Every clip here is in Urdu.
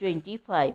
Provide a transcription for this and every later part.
25।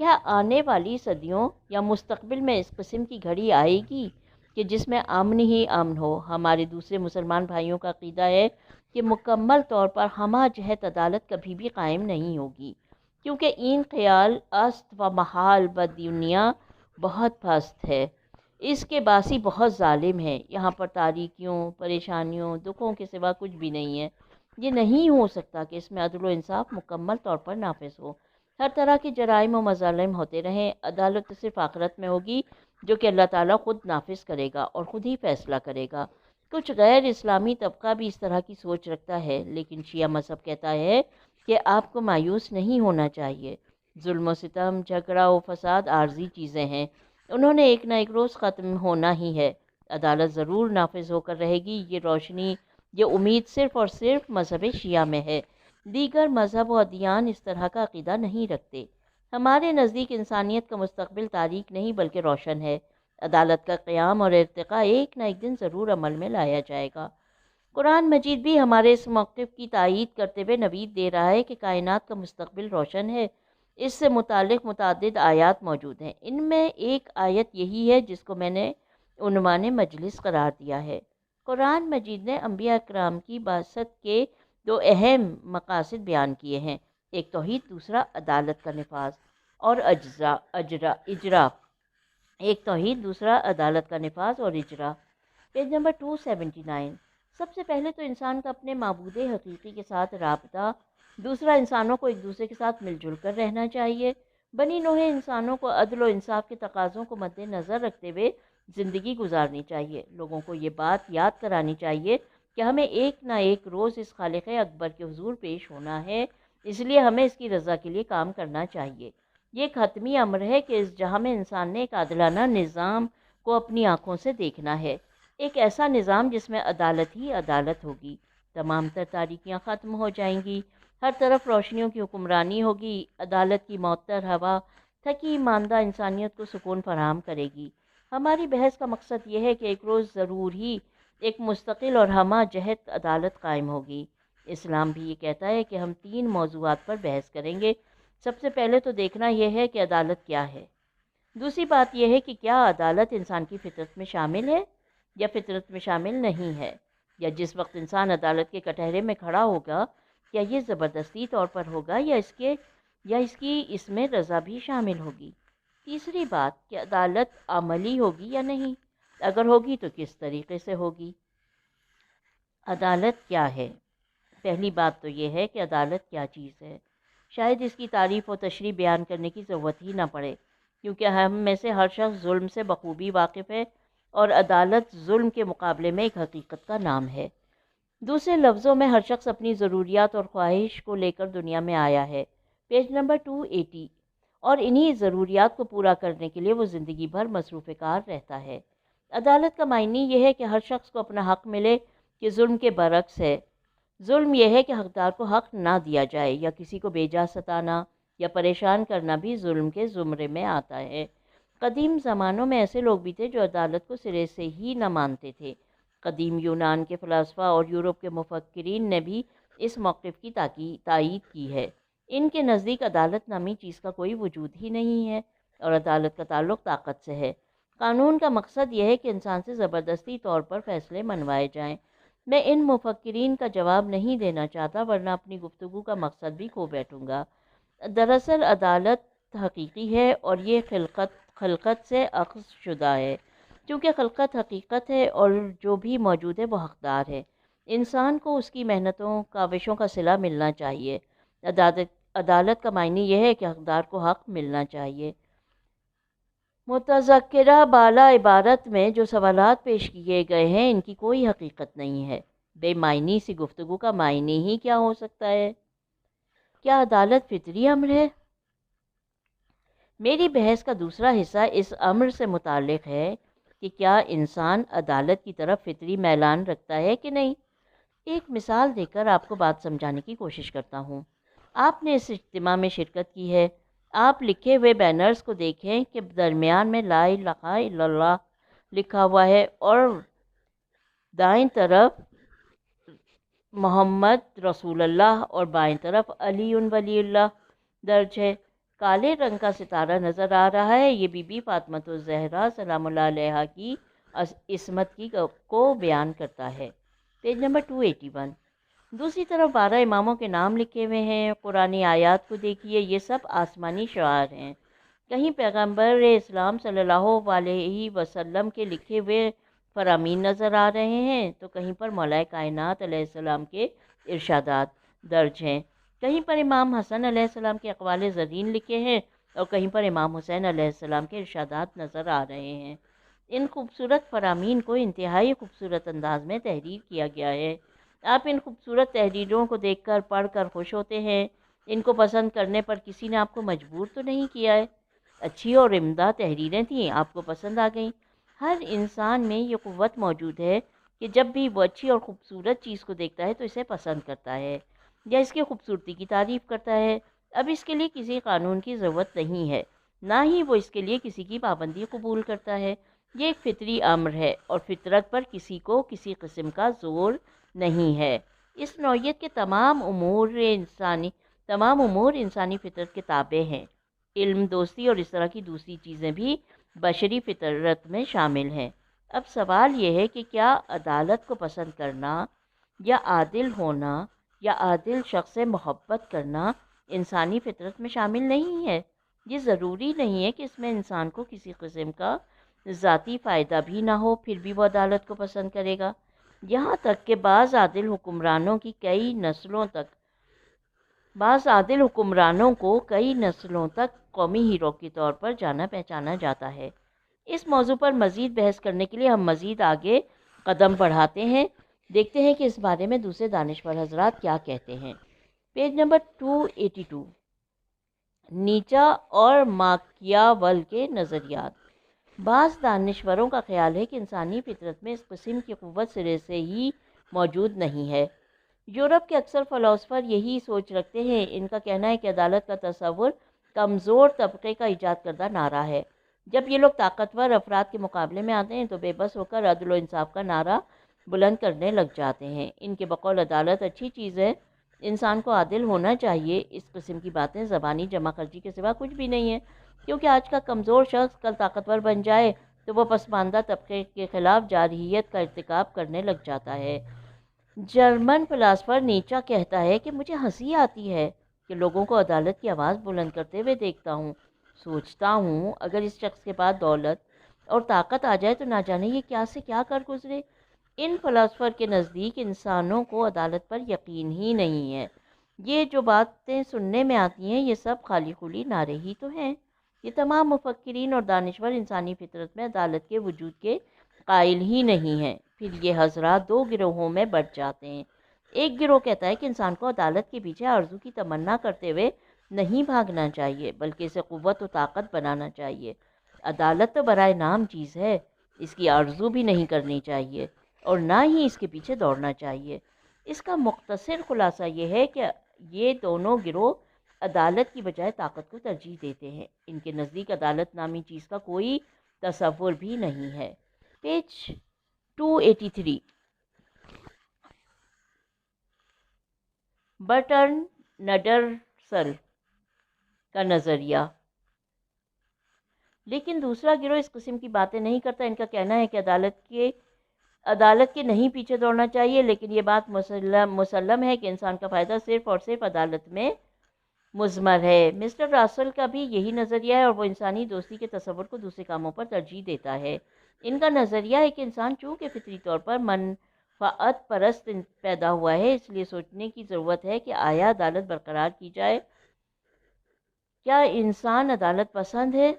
کیا آنے والی صدیوں یا مستقبل میں اس قسم کی گھڑی آئے گی کہ جس میں امن ہی امن ہو؟ ہمارے دوسرے مسلمان بھائیوں کا عقیدہ ہے کہ مکمل طور پر ہمہ جہت عدالت کبھی بھی قائم نہیں ہوگی، کیونکہ این خیال است و محال بدنیا بہت پست ہے، اس کے باسی بہت ظالم ہے، یہاں پر تاریکیوں، پریشانیوں، دکھوں کے سوا کچھ بھی نہیں ہے۔ یہ نہیں ہو سکتا کہ اس میں عدل و انصاف مکمل طور پر نافذ ہو، ہر طرح کے جرائم و مظالم ہوتے رہیں۔ عدالت صرف آخرت میں ہوگی، جو کہ اللہ تعالیٰ خود نافذ کرے گا اور خود ہی فیصلہ کرے گا۔ کچھ غیر اسلامی طبقہ بھی اس طرح کی سوچ رکھتا ہے، لیکن شیعہ مذہب کہتا ہے کہ آپ کو مایوس نہیں ہونا چاہیے۔ ظلم و ستم، جھگڑا و فساد عارضی چیزیں ہیں، انہوں نے ایک نہ ایک روز ختم ہونا ہی ہے۔ عدالت ضرور نافذ ہو کر رہے گی، یہ روشنی، یہ امید صرف اور صرف مذہب شیعہ میں ہے۔ دیگر مذہب و ادیان اس طرح کا عقیدہ نہیں رکھتے۔ ہمارے نزدیک انسانیت کا مستقبل تاریک نہیں بلکہ روشن ہے۔ عدالت کا قیام اور ارتقاء ایک نہ ایک دن ضرور عمل میں لایا جائے گا۔ قرآن مجید بھی ہمارے اس موقف کی تائید کرتے ہوئے نوید دے رہا ہے کہ کائنات کا مستقبل روشن ہے۔ اس سے متعلق متعدد آیات موجود ہیں، ان میں ایک آیت یہی ہے جس کو میں نے عنوان مجلس قرار دیا ہے۔ قرآن مجید نے انبیاء اکرام کی بعثت کے دو اہم مقاصد بیان کیے ہیں، ایک توحید، دوسرا عدالت کا نفاذ اور اجرا۔ ایک توحید، دوسرا عدالت کا نفاذ اور اجرا۔ Page number 279۔ سب سے پہلے تو انسان کا اپنے معبود حقیقی کے ساتھ رابطہ، دوسرا انسانوں کو ایک دوسرے کے ساتھ مل جل کر رہنا چاہیے۔ بنی نوع انسانوں کو عدل و انصاف کے تقاضوں کو مد نظر رکھتے ہوئے زندگی گزارنی چاہیے۔ لوگوں کو یہ بات یاد کرانی چاہیے کہ ہمیں ایک نہ ایک روز اس خالق اکبر کے حضور پیش ہونا ہے، اس لیے ہمیں اس کی رضا کے لیے کام کرنا چاہیے۔ یہ ایک حتمی امر ہے کہ اس جہاں میں انسان نے ایک عادلانہ نظام کو اپنی آنکھوں سے دیکھنا ہے، ایک ایسا نظام جس میں عدالت ہی عدالت ہوگی، تمام تر تاریکیاں ختم ہو جائیں گی، ہر طرف روشنیوں کی حکمرانی ہوگی۔ عدالت کی معطر ہوا تھکی ماندہ انسانیت کو سکون فراہم کرے گی۔ ہماری بحث کا مقصد یہ ہے کہ ایک روز ضرور ہی ایک مستقل اور ہمہ جہت عدالت قائم ہوگی۔ اسلام بھی یہ کہتا ہے کہ ہم 3 موضوعات پر بحث کریں گے۔ سب سے پہلے تو دیکھنا یہ ہے کہ عدالت کیا ہے، دوسری بات یہ ہے کہ کیا عدالت انسان کی فطرت میں شامل ہے یا فطرت میں شامل نہیں ہے، یا جس وقت انسان عدالت کے کٹہرے میں کھڑا ہوگا کیا یہ زبردستی طور پر ہوگا یا اس کی اس میں رضا بھی شامل ہوگی۔ تیسری بات کہ عدالت عملی ہوگی یا نہیں، اگر ہوگی تو کس طریقے سے ہوگی۔ عدالت کیا ہے؟ پہلی بات تو یہ ہے کہ عدالت کیا چیز ہے۔ شاید اس کی تعریف و تشریح بیان کرنے کی ضرورت ہی نہ پڑے، کیونکہ ہم میں سے ہر شخص ظلم سے بخوبی واقف ہے، اور عدالت ظلم کے مقابلے میں ایک حقیقت کا نام ہے۔ دوسرے لفظوں میں ہر شخص اپنی ضروریات اور خواہش کو لے کر دنیا میں آیا ہے، پیج نمبر 280، اور انہی ضروریات کو پورا کرنے کے لیے وہ زندگی بھر مصروف کار رہتا ہے۔ عدالت کا معنی یہ ہے کہ ہر شخص کو اپنا حق ملے، کہ ظلم کے برعکس ہے۔ ظلم یہ ہے کہ حقدار کو حق نہ دیا جائے، یا کسی کو بے جا ستانا یا پریشان کرنا بھی ظلم کے زمرے میں آتا ہے۔ قدیم زمانوں میں ایسے لوگ بھی تھے جو عدالت کو سرے سے ہی نہ مانتے تھے۔ قدیم یونان کے فلاسفہ اور یورپ کے مفکرین نے بھی اس موقف کی تائید کی ہے۔ ان کے نزدیک عدالت نامی چیز کا کوئی وجود ہی نہیں ہے، اور عدالت کا تعلق طاقت سے ہے۔ قانون کا مقصد یہ ہے کہ انسان سے زبردستی طور پر فیصلے منوائے جائیں۔ میں ان مفکرین کا جواب نہیں دینا چاہتا، ورنہ اپنی گفتگو کا مقصد بھی کھو بیٹھوں گا۔ دراصل عدالت حقیقی ہے، اور یہ خلقت سے اخذ شدہ ہے، چونکہ خلقت حقیقت ہے اور جو بھی موجود ہے وہ حقدار ہے۔ انسان کو اس کی محنتوں کاوشوں کا صلہ ملنا چاہیے۔ عدالت کا معنی یہ ہے کہ حقدار کو حق ملنا چاہیے۔ متذکرہ بالا عبارت میں جو سوالات پیش کیے گئے ہیں ان کی کوئی حقیقت نہیں ہے۔ بے معنی سی گفتگو کا معنی ہی کیا ہو سکتا ہے؟ کیا عدالت فطری امر ہے؟ میری بحث کا دوسرا حصہ اس امر سے متعلق ہے کہ کیا انسان عدالت کی طرف فطری میلان رکھتا ہے کہ نہیں۔ ایک مثال دے کر آپ کو بات سمجھانے کی کوشش کرتا ہوں۔ آپ نے اس اجتماع میں شرکت کی ہے۔ آپ لکھے ہوئے بینرز کو دیکھیں کہ درمیان میں لا الہ الا اللہ لکھا ہوا ہے، اور دائیں طرف محمد رسول اللہ اور بائیں طرف علی ولی اللہ درج ہے۔ کالے رنگ کا ستارہ نظر آ رہا ہے۔ یہ بی بی فاطمہ الزہرا سلام اللہ علیہا کی عصمت کو بیان کرتا ہے۔ Page number 281۔ دوسری طرف 12 اماموں کے نام لکھے ہوئے ہیں۔ قرآنی آیات کو دیکھیے، یہ سب آسمانی شعار ہیں۔ کہیں پیغمبر اسلام صلی اللہ علیہ وسلم کے لکھے ہوئے فرامین نظر آ رہے ہیں، تو کہیں پر مولا کائنات علیہ السلام کے ارشادات درج ہیں۔ کہیں پر امام حسن علیہ السلام کے اقوال زرین لکھے ہیں اور کہیں پر امام حسین علیہ السلام کے ارشادات نظر آ رہے ہیں۔ ان خوبصورت فرامین کو انتہائی خوبصورت انداز میں تحریر کیا گیا ہے۔ آپ ان خوبصورت تحریروں کو دیکھ کر پڑھ کر خوش ہوتے ہیں۔ ان کو پسند کرنے پر کسی نے آپ کو مجبور تو نہیں کیا ہے۔ اچھی اور عمدہ تحریریں تھیں، آپ کو پسند آ گئیں۔ ہر انسان میں یہ قوت موجود ہے کہ جب بھی وہ اچھی اور خوبصورت چیز کو دیکھتا ہے تو اسے پسند کرتا ہے یا اس کی خوبصورتی کی تعریف کرتا ہے۔ اب اس کے لیے کسی قانون کی ضرورت نہیں ہے، نہ ہی وہ اس کے لیے کسی کی پابندی قبول کرتا ہے۔ یہ ایک فطری امر ہے اور فطرت پر کسی کو کسی قسم کا زور نہیں ہے۔ اس نوعیت کے تمام امور انسانی فطرت کے تابع ہیں۔ علم، دوستی اور اس طرح کی دوسری چیزیں بھی بشری فطرت میں شامل ہیں۔ اب سوال یہ ہے کہ کیا عدالت کو پسند کرنا یا عادل ہونا یا عادل شخص سے محبت کرنا انسانی فطرت میں شامل نہیں ہے؟ یہ ضروری نہیں ہے کہ اس میں انسان کو کسی قسم کا ذاتی فائدہ بھی نہ ہو، پھر بھی وہ عدالت کو پسند کرے گا۔ یہاں تک کہ بعض عادل حکمرانوں کو کئی نسلوں تک قومی ہیرو کے طور پر جانا پہچانا جاتا ہے۔ اس موضوع پر مزید بحث کرنے کے لیے ہم مزید آگے قدم بڑھاتے ہیں، دیکھتے ہیں کہ اس بارے میں دوسرے دانشور حضرات کیا کہتے ہیں۔ Page number 282۔ نیچا اور ماکیاول کے نظریات۔ بعض دانشوروں کا خیال ہے کہ انسانی فطرت میں اس قسم کی قوت سرے سے ہی موجود نہیں ہے۔ یورپ کے اکثر فلاسفر یہی سوچ رکھتے ہیں۔ ان کا کہنا ہے کہ عدالت کا تصور کمزور طبقے کا ایجاد کردہ نعرہ ہے۔ جب یہ لوگ طاقتور افراد کے مقابلے میں آتے ہیں تو بے بس ہو کر عدل و انصاف کا نعرہ بلند کرنے لگ جاتے ہیں۔ ان کے بقول عدالت اچھی چیز ہے، انسان کو عادل ہونا چاہیے، اس قسم کی باتیں زبانی جمع خرچی کے سوا کچھ بھی نہیں ہے، کیونکہ آج کا کمزور شخص کل طاقتور بن جائے تو وہ پسماندہ طبقے کے خلاف جارحیت کا ارتکاب کرنے لگ جاتا ہے۔ جرمن فلاسفر نیچا کہتا ہے کہ مجھے ہنسی آتی ہے کہ لوگوں کو عدالت کی آواز بلند کرتے ہوئے دیکھتا ہوں۔ سوچتا ہوں اگر اس شخص کے پاس دولت اور طاقت آ جائے تو نہ جانے یہ کیا سے کیا کر گزرے۔ ان فلاسفر کے نزدیک انسانوں کو عدالت پر یقین ہی نہیں ہے۔ یہ جو باتیں سننے میں آتی ہیں یہ سب خالی خولی نعرے ہی تو ہیں۔ یہ تمام مفکرین اور دانشور انسانی فطرت میں عدالت کے وجود کے قائل ہی نہیں ہیں۔ پھر یہ حضرات دو گروہوں میں بٹ جاتے ہیں۔ ایک گروہ کہتا ہے کہ انسان کو عدالت کے پیچھے آرزو کی تمنا کرتے ہوئے نہیں بھاگنا چاہیے، بلکہ اسے قوت و طاقت بنانا چاہیے۔ عدالت تو برائے نام چیز ہے، اس کی آرزو بھی نہیں کرنی چاہیے اور نہ ہی اس کے پیچھے دوڑنا چاہیے۔ اس کا مختصر خلاصہ یہ ہے کہ یہ دونوں گروہ عدالت کی بجائے طاقت کو ترجیح دیتے ہیں۔ ان کے نزدیک عدالت نامی چیز کا کوئی تصور بھی نہیں ہے۔ پیج 283۔ برٹرن نڈرسل کا نظریہ۔ لیکن دوسرا گروہ اس قسم کی باتیں نہیں کرتا۔ ان کا کہنا ہے کہ عدالت کے نہیں پیچھے دوڑنا چاہیے، لیکن یہ بات مسلم ہے کہ انسان کا فائدہ صرف اور صرف عدالت میں مضمر ہے۔ مسٹر راسل کا بھی یہی نظریہ ہے اور وہ انسانی دوستی کے تصور کو دوسرے کاموں پر ترجیح دیتا ہے۔ ان کا نظریہ ہے کہ انسان چونکہ فطری طور پر منفعت پرست پیدا ہوا ہے، اس لیے سوچنے کی ضرورت ہے کہ آیا عدالت برقرار کی جائے۔ کیا انسان عدالت پسند ہے؟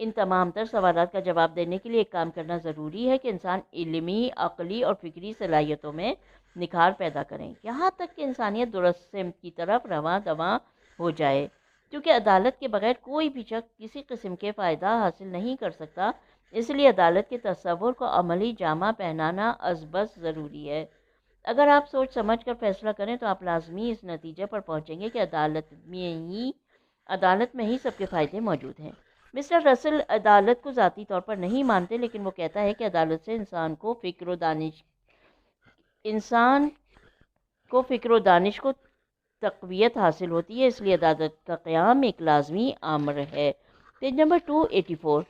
ان تمام تر سوالات کا جواب دینے کے لیے ایک کام کرنا ضروری ہے کہ انسان علمی، عقلی اور فکری صلاحیتوں میں نکھار پیدا کریں، یہاں تک کہ انسانیت درست سمت کی طرف رواں دواں ہو جائے۔ کیونکہ عدالت کے بغیر کوئی بھی شخص کسی قسم کے فائدہ حاصل نہیں کر سکتا، اس لیے عدالت کے تصور کو عملی جامہ پہنانا ازبز ضروری ہے۔ اگر آپ سوچ سمجھ کر فیصلہ کریں تو آپ لازمی اس نتیجے پر پہنچیں گے کہ عدالت میں ہی سب کے فائدے موجود ہیں۔ مسٹر رسل عدالت کو ذاتی طور پر نہیں مانتے، لیکن وہ کہتا ہے کہ عدالت سے انسان کو فکر و دانش کو تقویت حاصل ہوتی ہے، اس لیے عدالت کا قیام ایک لازمی امر ہے۔ پیج نمبر 284،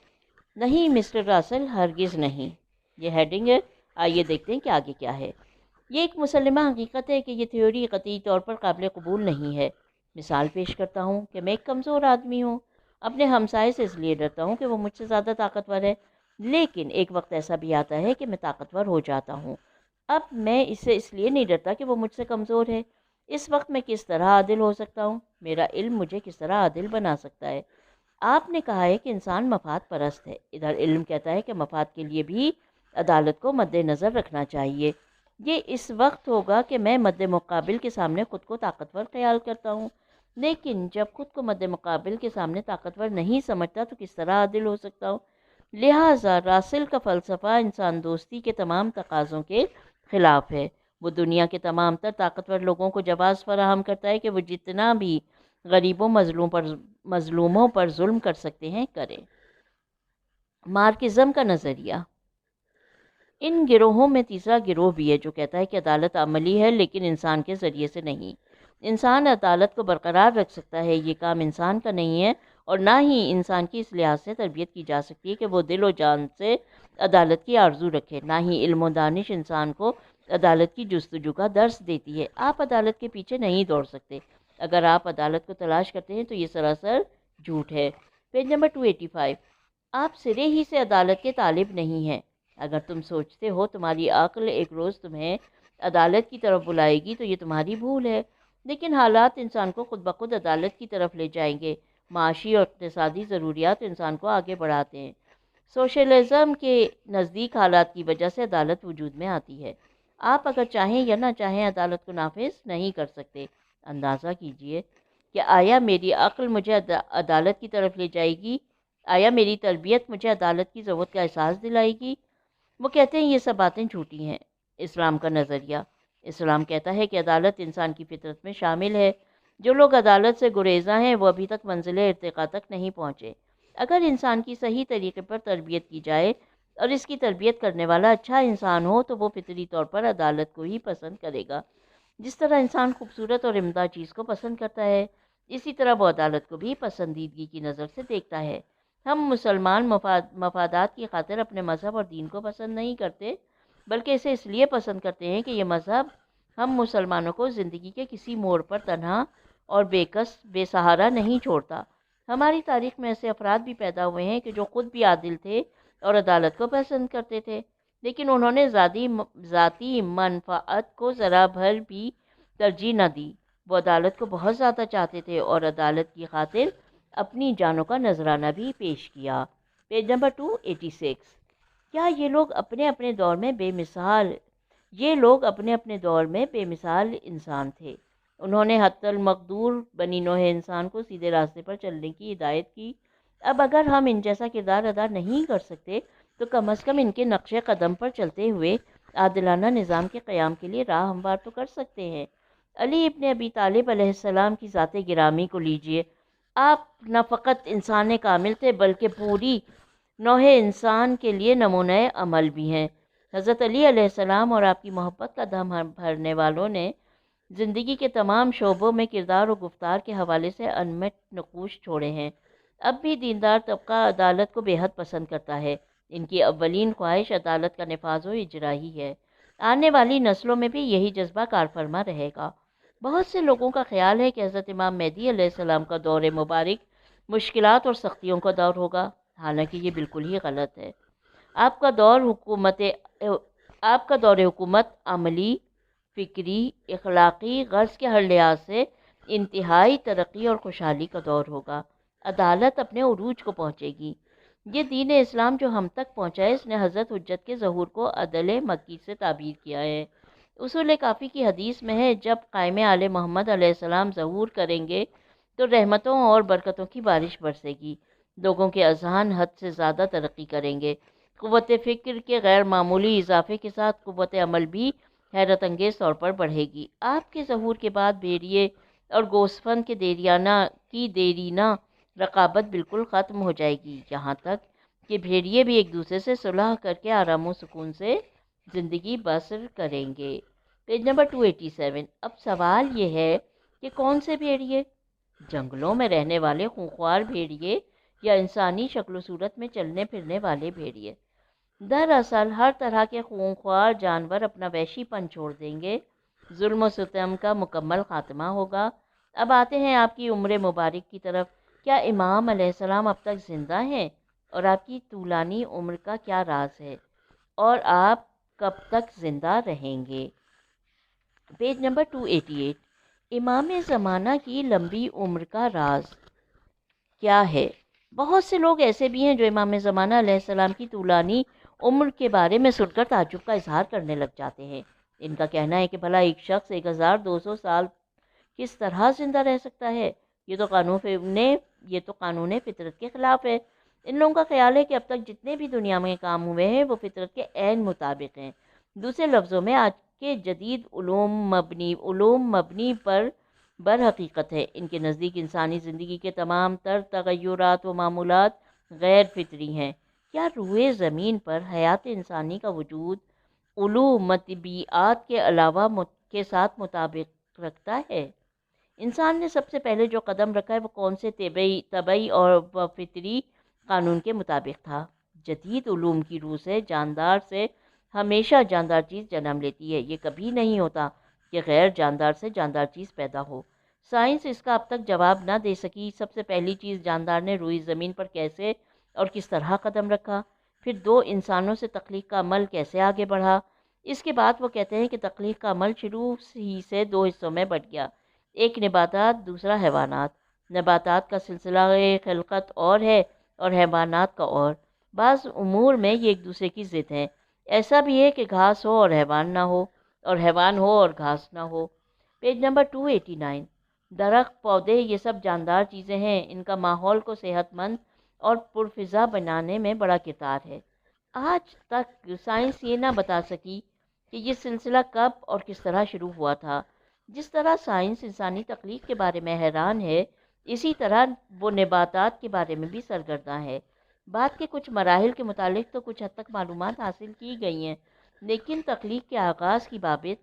نہیں مسٹر راسل، ہرگز نہیں۔ یہ ہیڈنگ ہے، آئیے دیکھتے ہیں کہ آگے کیا ہے۔ یہ ایک مسلمہ حقیقت ہے کہ یہ تھیوری قطعی طور پر قابل قبول نہیں ہے۔ مثال پیش کرتا ہوں کہ میں ایک کمزور آدمی ہوں، اپنے ہمسائے سے اس لیے ڈرتا ہوں کہ وہ مجھ سے زیادہ طاقتور ہے، لیکن ایک وقت ایسا بھی آتا ہے کہ میں طاقتور ہو جاتا ہوں۔ اب میں اس سے اس لیے نہیں ڈرتا کہ وہ مجھ سے کمزور ہے۔ اس وقت میں کس طرح عادل ہو سکتا ہوں؟ میرا علم مجھے کس طرح عادل بنا سکتا ہے؟ آپ نے کہا ہے کہ انسان مفاد پرست ہے، ادھر علم کہتا ہے کہ مفاد کے لیے بھی عدالت کو مد نظر رکھنا چاہیے۔ یہ اس وقت ہوگا کہ میں مد مقابل کے سامنے خود کو طاقتور خیال کرتا ہوں، لیکن جب خود کو مد مقابل کے سامنے طاقتور نہیں سمجھتا تو کس طرح عادل ہو سکتا ہوں؟ لہٰذا راسل کا فلسفہ انسان دوستی کے تمام تقاضوں کے خلاف ہے۔ وہ دنیا کے تمام تر طاقتور لوگوں کو جواز فراہم کرتا ہے کہ وہ جتنا بھی غریبوں مظلوموں پر ظلم کر سکتے ہیں کریں۔ مارکزم کا نظریہ۔ ان گروہوں میں تیسرا گروہ بھی ہے جو کہتا ہے کہ عدالت عملی ہے لیکن انسان کے ذریعے سے نہیں۔ انسان عدالت کو برقرار رکھ سکتا ہے، یہ کام انسان کا نہیں ہے، اور نہ ہی انسان کی اس لحاظ سے تربیت کی جا سکتی ہے کہ وہ دل و جان سے عدالت کی آرزو رکھے، نہ ہی علم و دانش انسان کو عدالت کی جستجو کا درس دیتی ہے۔ آپ عدالت کے پیچھے نہیں دوڑ سکتے۔ اگر آپ عدالت کو تلاش کرتے ہیں تو یہ سراسر جھوٹ ہے۔ پیج نمبر 285، آپ سرے ہی سے عدالت کے طالب نہیں ہیں۔ اگر تم سوچتے ہو تمہاری عقل ایک روز تمہیں عدالت کی طرف بلائے گی تو یہ تمہاری بھول ہے، لیکن حالات انسان کو خود بخود عدالت کی طرف لے جائیں گے۔ معاشی اور اقتصادی ضروریات انسان کو آگے بڑھاتے ہیں۔ سوشلزم کے نزدیک حالات کی وجہ سے عدالت وجود میں آتی ہے۔ آپ اگر چاہیں یا نہ چاہیں عدالت کو نافذ نہیں کر سکتے۔ اندازہ کیجئے کہ آیا میری عقل مجھے عدالت کی طرف لے جائے گی؟ آیا میری تربیت مجھے عدالت کی ضرورت کا احساس دلائے گی؟ وہ کہتے ہیں یہ سب باتیں جھوٹی ہیں۔ اسلام کا نظریہ۔ اسلام کہتا ہے کہ عدالت انسان کی فطرت میں شامل ہے۔ جو لوگ عدالت سے گریزاں ہیں وہ ابھی تک منزل ارتقاء تک نہیں پہنچے۔ اگر انسان کی صحیح طریقے پر تربیت کی جائے اور اس کی تربیت کرنے والا اچھا انسان ہو تو وہ فطری طور پر عدالت کو ہی پسند کرے گا۔ جس طرح انسان خوبصورت اور عمدہ چیز کو پسند کرتا ہے، اسی طرح وہ عدالت کو بھی پسندیدگی کی نظر سے دیکھتا ہے۔ ہم مسلمان مفادات کی خاطر اپنے مذہب اور دین کو پسند نہیں کرتے، بلکہ اسے اس لیے پسند کرتے ہیں کہ یہ مذہب ہم مسلمانوں کو زندگی کے کسی موڑ پر تنہا اور بے کس بے سہارا نہیں چھوڑتا۔ ہماری تاریخ میں ایسے افراد بھی پیدا ہوئے ہیں کہ جو خود بھی عادل تھے اور عدالت کو پسند کرتے تھے، لیکن انہوں نے ذاتی منفعت کو ذرا بھر بھی ترجیح نہ دی۔ وہ عدالت کو بہت زیادہ چاہتے تھے اور عدالت کی خاطر اپنی جانوں کا نذرانہ بھی پیش کیا۔ پیج نمبر 286، کیا یہ لوگ اپنے اپنے دور میں بے مثال انسان تھے۔ انہوں نے حتی المقدور بنی نوع انسان کو سیدھے راستے پر چلنے کی ہدایت کی۔ اب اگر ہم ان جیسا کردار ادا نہیں کر سکتے تو کم از کم ان کے نقش قدم پر چلتے ہوئے عادلانہ نظام کے قیام کے لیے راہ ہموار تو کر سکتے ہیں۔ علی ابن ابی طالب علیہ السلام کی ذات گرامی کو لیجئے۔ آپ نہ فقط انسان کامل تھے بلکہ پوری نوع انسان کے لیے نمونہ عمل بھی ہیں۔ حضرت علی علیہ السلام اور آپ کی محبت کا دم بھرنے والوں نے زندگی کے تمام شعبوں میں کردار و گفتار کے حوالے سے انمٹ نقوش چھوڑے ہیں۔ اب بھی دیندار طبقہ عدالت کو بے حد پسند کرتا ہے۔ ان کی اولین خواہش عدالت کا نفاذ و اجرا ہی ہے۔ آنے والی نسلوں میں بھی یہی جذبہ کار فرما رہے گا۔ بہت سے لوگوں کا خیال ہے کہ حضرت امام مہدی علیہ السلام کا دور مبارک مشکلات اور سختیوں کا دور ہوگا، حالانکہ یہ بالکل ہی غلط ہے۔ آپ کا دور حکومت عملی، فکری، اخلاقی، غرض کے ہر لحاظ سے انتہائی ترقی اور خوشحالی کا دور ہوگا۔ عدالت اپنے عروج کو پہنچے گی۔ یہ دین اسلام جو ہم تک پہنچا ہے، اس نے حضرت حجت کے ظہور کو عدل مکی سے تعبیر کیا ہے۔ اصول کافی کی حدیث میں ہے، جب قائم آل محمد علیہ السلام ظہور کریں گے تو رحمتوں اور برکتوں کی بارش برسے گی۔ لوگوں کے اذہان حد سے زیادہ ترقی کریں گے۔ قوت فکر کے غیر معمولی اضافے کے ساتھ قوت عمل بھی حیرت انگیز طور پر بڑھے گی۔ آپ کے ظہور کے بعد بھیڑیے اور گوسفند کے دیرینہ رقابت بالکل ختم ہو جائے گی، یہاں تک کہ بھیڑیے بھی ایک دوسرے سے صلح کر کے آرام و سکون سے زندگی بسر کریں گے۔ پیج نمبر 287، اب سوال یہ ہے کہ کون سے بھیڑیے؟ جنگلوں میں رہنے والے خونخوار بھیڑیے یا انسانی شکل و صورت میں چلنے پھرنے والے بھیڑیے؟ دراصل ہر طرح کے خونخوار جانور اپنا وحشی پن چھوڑ دیں گے، ظلم و ستم کا مکمل خاتمہ ہوگا۔ اب آتے ہیں آپ کی عمر مبارک کی طرف۔ کیا امام علیہ السلام اب تک زندہ ہیں؟ اور آپ کی طولانی عمر کا کیا راز ہے؟ اور آپ کب تک زندہ رہیں گے؟ Page number 288۔ امام زمانہ کی لمبی عمر کا راز کیا ہے؟ بہت سے لوگ ایسے بھی ہیں جو امام زمانہ علیہ السلام کی طولانی عمر کے بارے میں سن کر تعجب کا اظہار کرنے لگ جاتے ہیں۔ ان کا کہنا ہے کہ بھلا ایک شخص 1200 سال کس طرح زندہ رہ سکتا ہے؟ یہ تو قانون فطرت کے خلاف ہے۔ ان لوگوں کا خیال ہے کہ اب تک جتنے بھی دنیا میں کام ہوئے ہیں وہ فطرت کے عین مطابق ہیں۔ دوسرے لفظوں میں آج کے جدید علوم مبنی پر برحقیقت ہے۔ ان کے نزدیک انسانی زندگی کے تمام تر تغیرات و معمولات غیر فطری ہیں۔ کیا روئے زمین پر حیات انسانی کا وجود علوم طبیعیات کے علاوہ کے ساتھ مطابق رکھتا ہے؟ انسان نے سب سے پہلے جو قدم رکھا ہے وہ کون سے طبعی اور فطری قانون کے مطابق تھا؟ جدید علوم کی روح سے جاندار سے ہمیشہ جاندار چیز جنم لیتی ہے۔ یہ کبھی نہیں ہوتا کہ غیر جاندار سے جاندار چیز پیدا ہو۔ سائنس اس کا اب تک جواب نہ دے سکی۔ سب سے پہلی چیز جاندار نے روئی زمین پر کیسے اور کس طرح قدم رکھا؟ پھر دو انسانوں سے تخلیق کا عمل کیسے آگے بڑھا؟ اس کے بعد وہ کہتے ہیں کہ تخلیق کا عمل شروع ہی سے دو حصوں میں بٹ گیا، ایک نباتات، دوسرا حیوانات۔ نباتات کا سلسلہ خلقت اور ہے اور حیوانات کا اور۔ بعض امور میں یہ ایک دوسرے کی ضد ہیں۔ ایسا بھی ہے کہ گھاس ہو اور حیوان نہ ہو، اور حیوان ہو اور گھاس نہ ہو۔ Page number 289۔ درخت، پودے، یہ سب جاندار چیزیں ہیں۔ ان کا ماحول کو صحت مند اور پرفضا بنانے میں بڑا کردار ہے۔ آج تک سائنس یہ نہ بتا سکی کہ یہ سلسلہ کب اور کس طرح شروع ہوا تھا۔ جس طرح سائنس انسانی تخلیق کے بارے میں حیران ہے، اسی طرح وہ نباتات کے بارے میں بھی سرگرداں ہے۔ بعد کے کچھ مراحل کے متعلق تو کچھ حد تک معلومات حاصل کی گئی ہیں، لیکن تخلیق کے آغاز کی بابت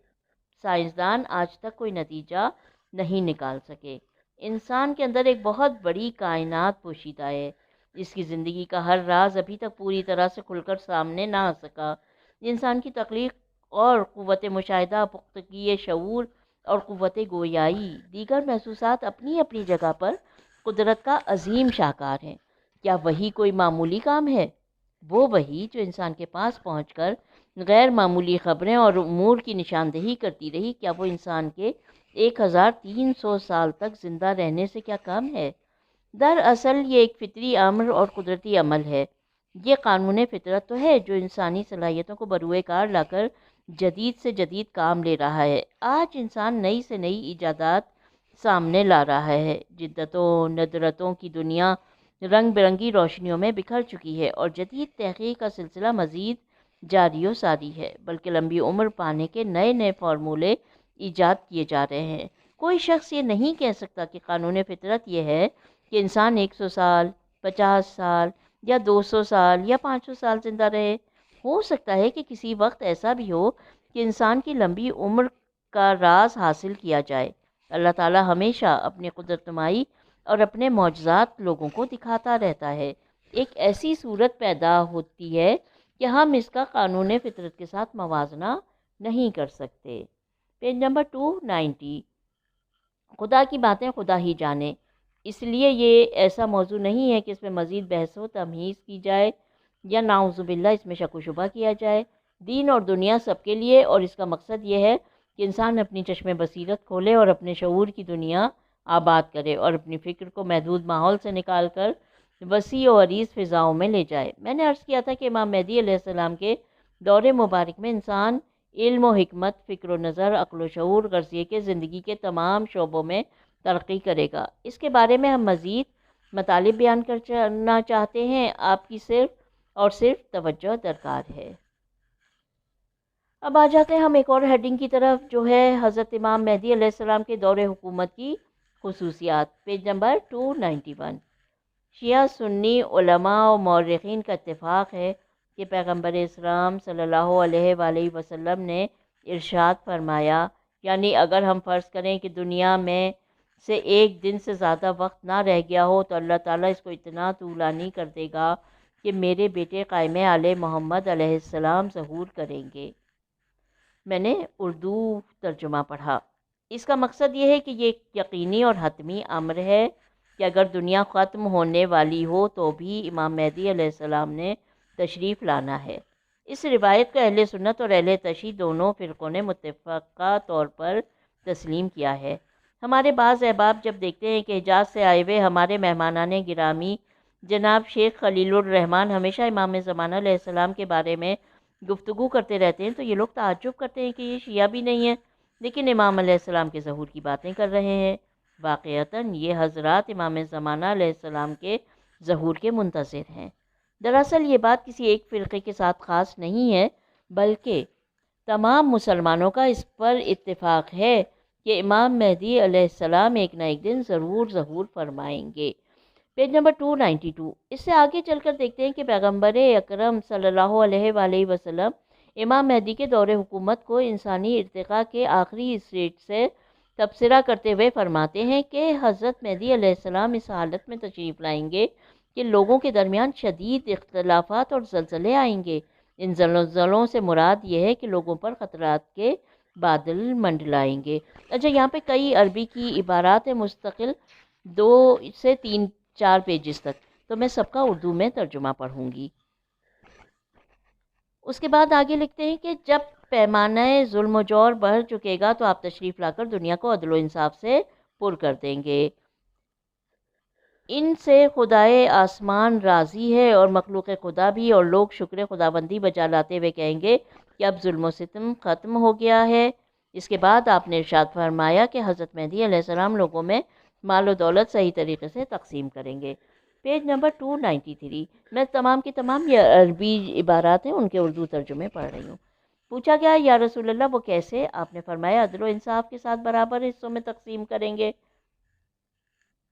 سائنسدان آج تک کوئی نتیجہ نہیں نکال سکے۔ انسان کے اندر ایک بہت بڑی کائنات پوشیدہ ہے۔ اس کی زندگی کا ہر راز ابھی تک پوری طرح سے کھل کر سامنے نہ آ سکا۔ انسان کی تخلیق اور قوت مشاہدہ، پختگی شعور اور قوت گویائی، دیگر محسوسات اپنی اپنی جگہ پر قدرت کا عظیم شاہکار ہیں۔ کیا وہی کوئی معمولی کام ہے؟ وہ وہی جو انسان کے پاس پہنچ کر غیر معمولی خبریں اور امور کی نشاندہی کرتی رہی، کیا وہ انسان کے 1300 سال تک زندہ رہنے سے کیا کم ہے؟ دراصل یہ ایک فطری امر اور قدرتی عمل ہے۔ یہ قانون فطرت تو ہے جو انسانی صلاحیتوں کو بروئے کار لا کر جدید سے جدید کام لے رہا ہے۔ آج انسان نئی سے نئی ایجادات سامنے لا رہا ہے۔ جدتوں ندرتوں کی دنیا رنگ برنگی روشنیوں میں بکھر چکی ہے اور جدید تحقیق کا سلسلہ مزید جاری و ساری ہے، بلکہ لمبی عمر پانے کے نئے نئے فارمولے ایجاد کیے جا رہے ہیں۔ کوئی شخص یہ نہیں کہہ سکتا کہ قانون فطرت یہ ہے کہ انسان 100 سال، 50 سال یا 200 سال یا 500 سال زندہ رہے۔ ہو سکتا ہے کہ کسی وقت ایسا بھی ہو کہ انسان کی لمبی عمر کا راز حاصل کیا جائے۔ اللہ تعالی ہمیشہ اپنی قدرت نمائی اور اپنے معجزات لوگوں کو دکھاتا رہتا ہے۔ ایک ایسی صورت پیدا ہوتی ہے کہ ہم اس کا قانون فطرت کے ساتھ موازنہ نہیں کر سکتے۔ Page number 290۔ خدا کی باتیں خدا ہی جانے، اس لیے یہ ایسا موضوع نہیں ہے کہ اس میں مزید بحث و تمہیز کی جائے یا نعوذ باللہ اس میں شک و شبہ کیا جائے۔ دین اور دنیا سب کے لیے، اور اس کا مقصد یہ ہے کہ انسان اپنی چشم بصیرت کھولے اور اپنے شعور کی دنیا آباد کرے اور اپنی فکر کو محدود ماحول سے نکال کر وسیع و عریض فضاؤں میں لے جائے۔ میں نے عرض کیا تھا کہ امام مہدی علیہ السلام کے دور مبارک میں انسان علم و حکمت، فکر و نظر، عقل و شعور، غرضیے کے زندگی کے تمام شعبوں میں ترقی کرے گا۔ اس کے بارے میں ہم مزید مطالب بیان کرنا چاہتے ہیں، آپ کی صرف توجہ درکار ہے۔ اب آ جاتے ہیں ہم ایک اور ہیڈنگ کی طرف، جو ہے حضرت امام مہدی علیہ السلام کے دور حکومت کی خصوصیات۔ Page number 291۔ شیعہ سنی علماء و مورخین کا اتفاق ہے کہ پیغمبر اسلام صلی اللہ علیہ وآلہ وسلم نے ارشاد فرمایا، یعنی اگر ہم فرض کریں کہ دنیا میں سے ایک دن سے زیادہ وقت نہ رہ گیا ہو تو اللہ تعالیٰ اس کو اتنا طولانی کر دے گا کہ میرے بیٹے قائم آل محمد علیہ السلام ظہور کریں گے۔ میں نے اردو ترجمہ پڑھا۔ اس کا مقصد یہ ہے کہ یہ یقینی اور حتمی امر ہے کہ اگر دنیا ختم ہونے والی ہو تو بھی امام مہدی علیہ السلام نے تشریف لانا ہے۔ اس روایت کو اہل سنت اور اہل تشیع دونوں فرقوں نے متفقہ طور پر تسلیم کیا ہے۔ ہمارے بعض احباب جب دیکھتے ہیں کہ حجاز سے آئے ہوئے ہمارے مہمانان گرامی جناب شیخ خلیل الرحمن ہمیشہ امام زمانہ علیہ السلام کے بارے میں گفتگو کرتے رہتے ہیں تو یہ لوگ تعجب کرتے ہیں کہ یہ شیعہ بھی نہیں ہیں لیکن امام علیہ السلام کے ظہور کی باتیں کر رہے ہیں۔ واقعتاً یہ حضرات امام زمانہ علیہ السلام کے ظہور کے منتظر ہیں۔ دراصل یہ بات کسی ایک فرقے کے ساتھ خاص نہیں ہے بلکہ تمام مسلمانوں کا اس پر اتفاق ہے کہ امام مہدی علیہ السلام ایک نہ ایک دن ضرور ظہور فرمائیں گے۔ Page number 292۔ اس سے آگے چل کر دیکھتے ہیں کہ پیغمبر اکرم صلی اللہ علیہ وآلہ وسلم امام مہدی کے دور حکومت کو انسانی ارتقاء کے آخری اسٹیج سے تبصرہ کرتے ہوئے فرماتے ہیں کہ حضرت مہدی علیہ السلام اس حالت میں تشریف لائیں گے کہ لوگوں کے درمیان شدید اختلافات اور زلزلے آئیں گے۔ ان زلزلوں سے مراد یہ ہے کہ لوگوں پر خطرات کے بادل منڈلائیں گے۔ اچھا، یہاں پہ کئی عربی کی عبارات ہیں مستقل 2 سے 3 4 پیجز تک، تو میں سب کا اردو میں ترجمہ پڑھوں گی۔ اس کے بعد آگے لکھتے ہیں کہ جب پیمانہ ظلم و جور بڑھ چکے گا تو آپ تشریف لا کر دنیا کو عدل و انصاف سے پر کر دیں گے۔ ان سے خدائے آسمان راضی ہے اور مخلوق خدا بھی، اور لوگ شکر خداوندی بجا لاتے ہوئے کہیں گے کہ اب ظلم و ستم ختم ہو گیا ہے۔ اس کے بعد آپ نے ارشاد فرمایا کہ حضرت مہدی علیہ السلام لوگوں میں مال و دولت صحیح طریقے سے تقسیم کریں گے۔ Page number 293۔ میں تمام کی تمام یہ عربی عبارات ہیں ان کے اردو ترجمے پڑھ رہی ہوں۔ پوچھا گیا یا رسول اللہ وہ کیسے؟ آپ نے فرمایا عدل و انصاف کے ساتھ برابر حصوں میں تقسیم کریں گے،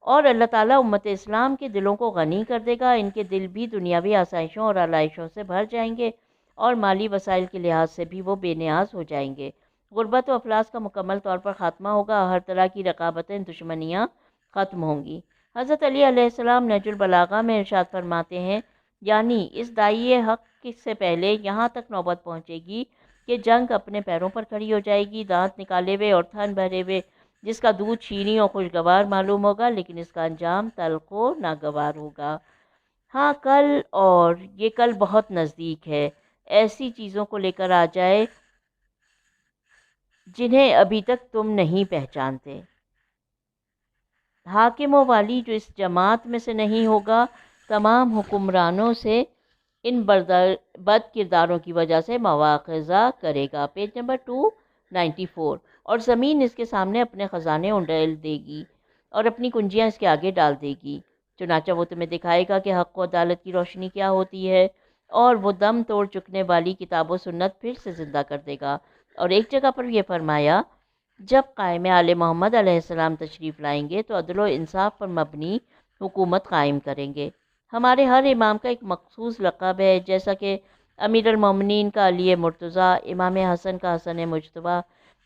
اور اللہ تعالیٰ امت اسلام کے دلوں کو غنی کر دے گا۔ ان کے دل بھی دنیاوی آسائشوں اور آلائشوں سے بھر جائیں گے اور مالی وسائل کے لحاظ سے بھی وہ بے نیاز ہو جائیں گے۔ غربت و افلاس کا مکمل طور پر خاتمہ ہوگا، ہر طرح کی رقابتیں دشمنیاں ختم ہوں گی۔ حضرت علی علیہ السلام نہج البلاغہ میں ارشاد فرماتے ہیں، یعنی اس داعی حق سے پہلے یہاں تک نوبت پہنچے گی کہ جنگ اپنے پیروں پر کھڑی ہو جائے گی، دانت نکالے ہوئے اور تھن بھرے ہوئے، جس کا دودھ شیریں اور خوشگوار معلوم ہوگا لیکن اس کا انجام تلخ و ناگوار ہوگا۔ ہاں کل، اور یہ کل بہت نزدیک ہے، ایسی چیزوں کو لے کر آ جائے جنہیں ابھی تک تم نہیں پہچانتے۔ حاکم و والی جو اس جماعت میں سے نہیں ہوگا تمام حکمرانوں سے ان بد کرداروں کی وجہ سے مواخذہ کرے گا۔ Page number 294۔ اور زمین اس کے سامنے اپنے خزانے انڈیل دے گی اور اپنی کنجیاں اس کے آگے ڈال دے گی، چنانچہ وہ تمہیں دکھائے گا کہ حق و عدالت کی روشنی کیا ہوتی ہے، اور وہ دم توڑ چکنے والی کتاب و سنت پھر سے زندہ کر دے گا۔ اور ایک جگہ پر یہ فرمایا، جب قائم آل محمد علیہ السلام تشریف لائیں گے تو عدل و انصاف پر مبنی حکومت قائم کریں گے۔ ہمارے ہر امام کا ایک مخصوص لقب ہے، جیسا کہ امیر المومنین کا علی مرتضیٰ، امام حسن کا حسن مجتبیٰ،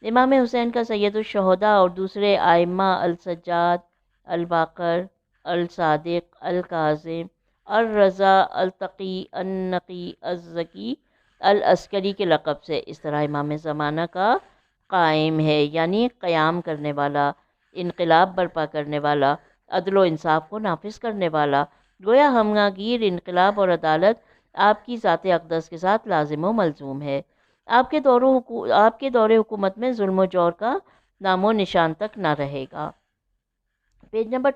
امام حسین کا سید الشہداء، اور دوسرے ائمہ السجاد، الباقر، الصادق، الکاظم، الرضا، التقی، النقی، الزکی، العسکری کے لقب سے۔ اس طرح امام زمانہ کا قائم ہے، یعنی قیام کرنے والا، انقلاب برپا کرنے والا، عدل و انصاف کو نافذ کرنے والا۔ گویا ہمگیر انقلاب اور عدالت آپ کی ذات اقدس کے ساتھ لازم و ملزوم ہے۔ آپ کے دور حکومت میں ظلم و جور کا نام و نشان تک نہ رہے گا۔ Page number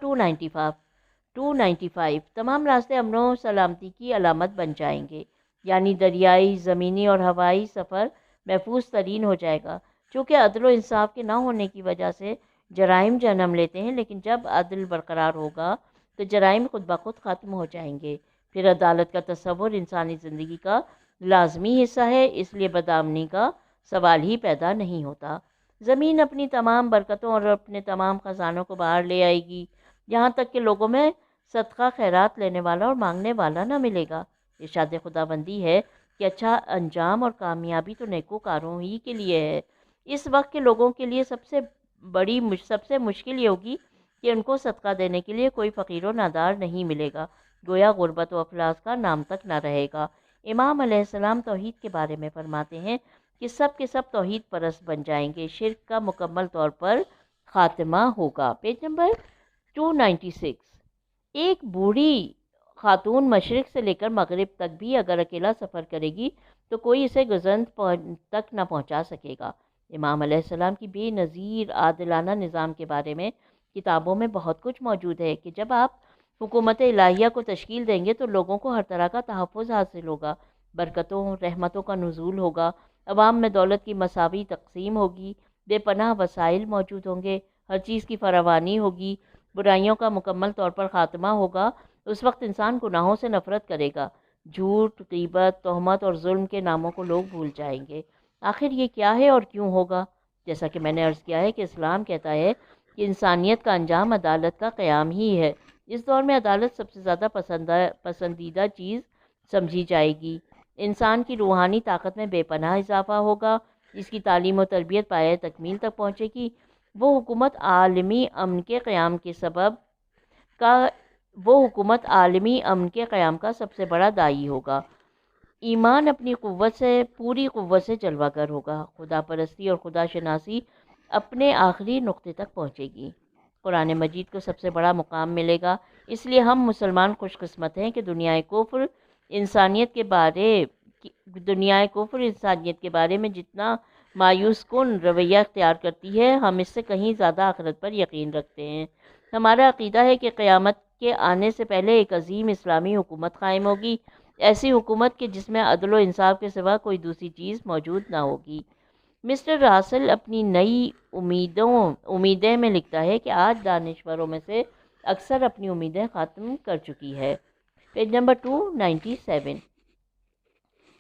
295۔ تمام راستے امن و سلامتی کی علامت بن جائیں گے، یعنی دریائی، زمینی اور ہوائی سفر محفوظ ترین ہو جائے گا۔ چونکہ عدل و انصاف کے نہ ہونے کی وجہ سے جرائم جنم لیتے ہیں، لیکن جب عدل برقرار ہوگا تو جرائم خود بخود ختم ہو جائیں گے۔ پھر عدالت کا تصور انسانی زندگی کا لازمی حصہ ہے، اس لیے بدامنی کا سوال ہی پیدا نہیں ہوتا۔ زمین اپنی تمام برکتوں اور اپنے تمام خزانوں کو باہر لے آئے گی، یہاں تک کہ لوگوں میں صدقہ خیرات لینے والا اور مانگنے والا نہ ملے گا۔ ارشاد خداوندی ہے کہ اچھا انجام اور کامیابی تو نیکوکاروں ہی کے لیے ہے۔ اس وقت کے لوگوں کے لیے سب سے مشکل یہ ہوگی کہ ان کو صدقہ دینے کے لیے کوئی فقیر و نادار نہیں ملے گا، گویا غربت و افلاس کا نام تک نہ رہے گا۔ امام علیہ السلام توحید کے بارے میں فرماتے ہیں کہ سب کے سب توحید پرست بن جائیں گے، شرک کا مکمل طور پر خاتمہ ہوگا۔ Page number 296۔ ایک بوڑھی خاتون مشرق سے لے کر مغرب تک بھی اگر اکیلا سفر کرے گی تو کوئی اسے گزند تک نہ پہنچا سکے گا۔ امام علیہ السلام کی بے نظیر عادلانہ نظام کے بارے میں کتابوں میں بہت کچھ موجود ہے کہ جب آپ حکومت الہیہ کو تشکیل دیں گے تو لوگوں کو ہر طرح کا تحفظ حاصل ہوگا، برکتوں رحمتوں کا نزول ہوگا، عوام میں دولت کی مساوی تقسیم ہوگی، بے پناہ وسائل موجود ہوں گے، ہر چیز کی فراوانی ہوگی، برائیوں کا مکمل طور پر خاتمہ ہوگا۔ اس وقت انسان گناہوں سے نفرت کرے گا، جھوٹ، غیبت، تہمت اور ظلم کے ناموں کو لوگ بھول جائیں گے۔ آخر یہ کیا ہے اور کیوں ہوگا؟ جیسا کہ میں نے عرض کیا ہے کہ اسلام کہتا ہے کہ انسانیت کا انجام عدالت کا قیام ہی ہے۔ اس دور میں عدالت سب سے زیادہ پسندیدہ چیز سمجھی جائے گی۔ انسان کی روحانی طاقت میں بے پناہ اضافہ ہوگا، اس کی تعلیم و تربیت پایۂ تکمیل تک پہنچے گی۔ وہ حکومت عالمی امن کے قیام کا سب سے بڑا داعی ہوگا۔ ایمان اپنی پوری قوت سے جلوہ گر ہوگا، خدا پرستی اور خدا شناسی اپنے آخری نقطے تک پہنچے گی۔ قرآن مجید کو سب سے بڑا مقام ملے گا، اس لیے ہم مسلمان خوش قسمت ہیں کہ دنیائے کفر انسانیت کے بارے میں جتنا مایوس کن رویہ اختیار کرتی ہے، ہم اس سے کہیں زیادہ آخرت پر یقین رکھتے ہیں۔ ہمارا عقیدہ ہے کہ قیامت کے آنے سے پہلے ایک عظیم اسلامی حکومت قائم ہوگی، ایسی حکومت کہ جس میں عدل و انصاف کے سوا کوئی دوسری چیز موجود نہ ہوگی۔ مسٹر راسل اپنی نئی امیدیں میں لکھتا ہے کہ آج دانشوروں میں سے اکثر اپنی امیدیں ختم کر چکی ہے۔ Page number 297۔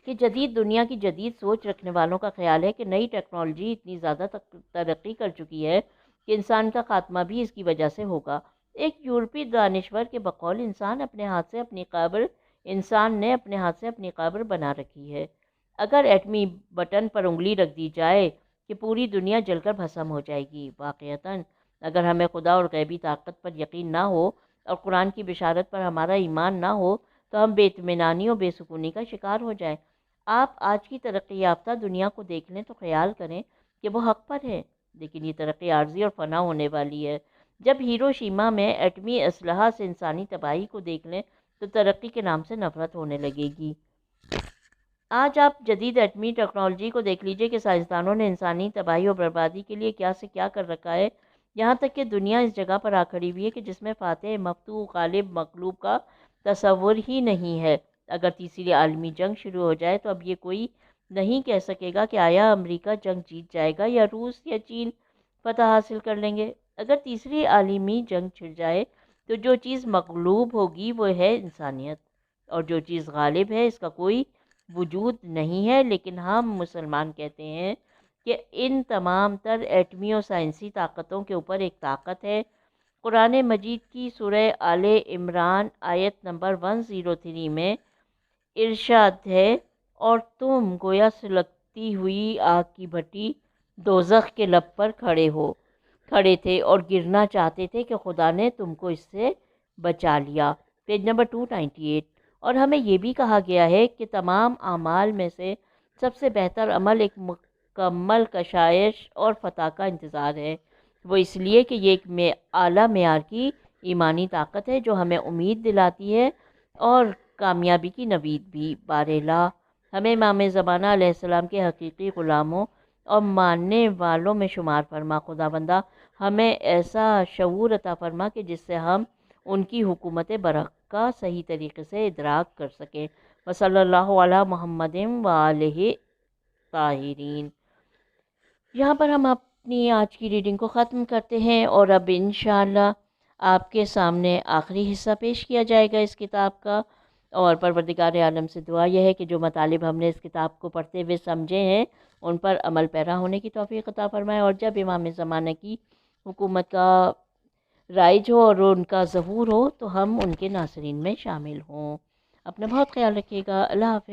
کہ جدید دنیا کی جدید سوچ رکھنے والوں کا خیال ہے کہ نئی ٹیکنالوجی اتنی زیادہ ترقی کر چکی ہے کہ انسان کا خاتمہ بھی اس کی وجہ سے ہوگا۔ ایک یورپی دانشور کے بقول انسان نے اپنے ہاتھ سے اپنی قبر بنا رکھی ہے۔ اگر ایٹمی بٹن پر انگلی رکھ دی جائے کہ پوری دنیا جل کر بھسم ہو جائے گی۔ واقعتاً اگر ہمیں خدا اور غیبی طاقت پر یقین نہ ہو اور قرآن کی بشارت پر ہمارا ایمان نہ ہو تو ہم بے اطمینانی اور بے سکونی کا شکار ہو جائیں۔ آپ آج کی ترقی یافتہ دنیا کو دیکھ لیں تو خیال کریں کہ وہ حق پر ہے، لیکن یہ ترقی عارضی اور فنا ہونے والی ہے۔ جب ہیروشیما میں ایٹمی اسلحہ سے انسانی تباہی کو دیکھ لیں تو ترقی کے نام سے نفرت ہونے لگے گی۔ آج آپ جدید ایٹمی ٹیکنالوجی کو دیکھ لیجئے کہ سائنسدانوں نے انسانی تباہی اور بربادی کے لیے کیا سے کیا کر رکھا ہے، یہاں تک کہ دنیا اس جگہ پر آ کھڑی ہوئی ہے کہ جس میں فاتح، مفتوح، غالب، مغلوب کا تصور ہی نہیں ہے۔ اگر تیسری عالمی جنگ شروع ہو جائے تو اب یہ کوئی نہیں کہہ سکے گا کہ آیا امریکہ جنگ جیت جائے گا یا روس یا چین فتح حاصل کر لیں گے۔ اگر تیسری عالمی جنگ چھڑ جائے تو جو چیز مغلوب ہوگی وہ ہے انسانیت، اور جو چیز غالب ہے اس کا کوئی وجود نہیں ہے۔ لیکن ہم مسلمان کہتے ہیں کہ ان تمام تر ایٹمی و سائنسی طاقتوں کے اوپر ایک طاقت ہے۔ قرآن مجید کی سورہ آل عمران آیت نمبر 103 میں ارشاد ہے، اور تم گویا سلگتی ہوئی آگ کی بھٹی دوزخ کے لب پر کھڑے تھے اور گرنا چاہتے تھے کہ خدا نے تم کو اس سے بچا لیا۔ Page number 298۔ اور ہمیں یہ بھی کہا گیا ہے کہ تمام اعمال میں سے سب سے بہتر عمل ایک مکمل کشائش اور فتح کا انتظار ہے۔ وہ اس لیے کہ یہ ایک اعلیٰ معیار کی ایمانی طاقت ہے جو ہمیں امید دلاتی ہے اور کامیابی کی نوید بھی۔ باراللہ ہمیں امام زمانہ علیہ السلام کے حقیقی غلاموں اور ماننے والوں میں شمار فرما۔ خداوندہ ہمیں ایسا شعور عطا فرما کہ جس سے ہم ان کی حکومت برحق کا صحیح طریقے سے ادراک کر سکیں۔ وصلی اللہ علی محمد وآلہ طاہرین۔ یہاں پر ہم اپنی آج کی ریڈنگ کو ختم کرتے ہیں اور اب انشاءاللہ آپ کے سامنے آخری حصہ پیش کیا جائے گا اس کتاب کا، اور پروردگار عالم سے دعا یہ ہے کہ جو مطالب ہم نے اس کتاب کو پڑھتے ہوئے سمجھے ہیں ان پر عمل پیرا ہونے کی توفیق عطا فرمائے، اور جب امام زمانہ کی حکومت کا رائج ہو اور ان کا ظہور ہو تو ہم ان کے ناصرین میں شامل ہوں۔ اپنا بہت خیال رکھیے گا۔ اللہ حافظ۔